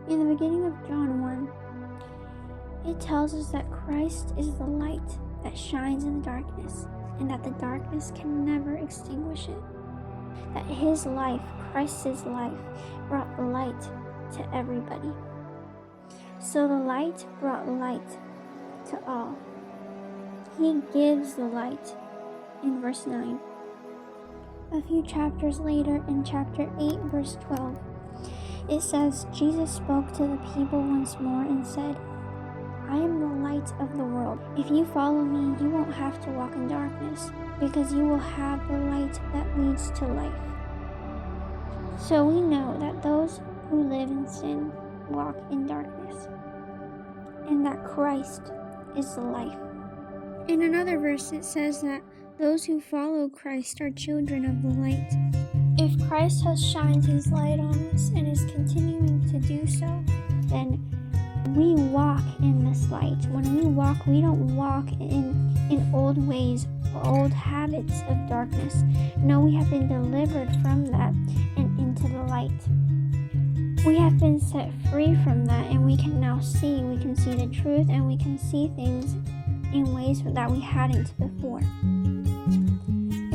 In the beginning of John 1, it tells us that Christ is the light that shines in the darkness, and that the darkness can never extinguish it. That his life, Christ's life, brought light to everybody. So the light brought light to all. He gives the light in verse 9. A few chapters later, in chapter 8, verse 12, it says, Jesus spoke to the people once more and said, I am the light of the world. If you follow me, you won't have to walk in darkness, because you will have the light that leads to life. So we know that those who live in sin walk in darkness, and that Christ is the life. In another verse, it says that those who follow Christ are children of the light. If Christ has shined his light on us and is continuing to do so, then we walk in this light. When we walk, we don't walk in old ways or old habits of darkness. No, we have been delivered from that and into the light. We have been set free from that, and we can now see. We can see the truth, and we can see things in ways that we hadn't before.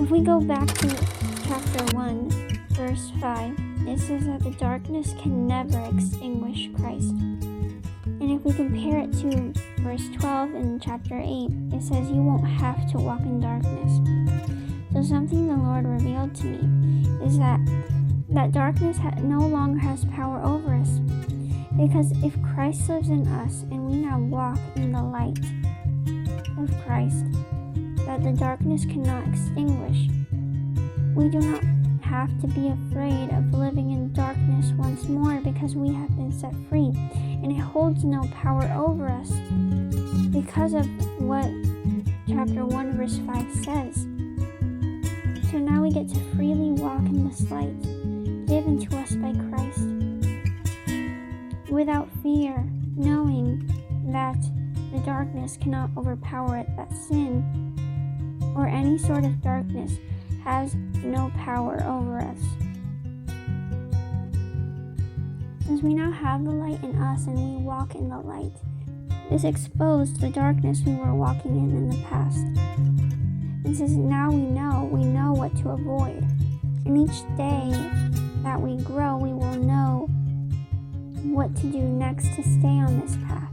If we go back to chapter 1, verse 5, it says that the darkness can never extinguish Christ. And if we compare it to verse 12 in chapter 8, it says you won't have to walk in darkness. So something the Lord revealed to me is that darkness no longer has power over us. Because if Christ lives in us and we now walk in the light of Christ, that the darkness cannot extinguish, we do not have to be afraid of living in darkness once more, because we have been set free and it holds no power over us because of what chapter 1 verse 5 says. So now we get to freely walk in this light given to us by Christ without fear, knowing that the darkness cannot overpower it, that sin or any sort of darkness has no power over us. Since we now have the light in us and we walk in the light, this exposed the darkness we were walking in the past. And since now we know what to avoid. And each day that we grow, we will know what to do next to stay on this path.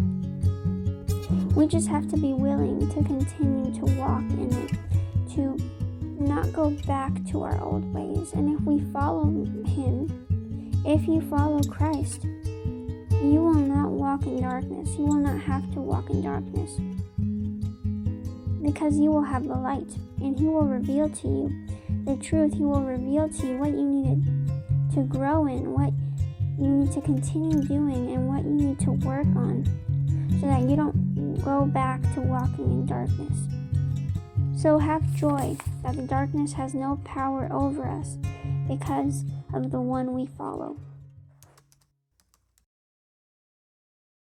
We just have to be willing to continue to walk in it, to not go back to our old ways. And if we follow him, if you follow Christ, you will not walk in darkness. You will not have to walk in darkness, because you will have the light, and he will reveal to you the truth. He will reveal to you what you need to grow in, what you need to continue doing, and what you need to work on, so that you don't go back to walking in darkness. So have joy that the darkness has no power over us because of the one we follow.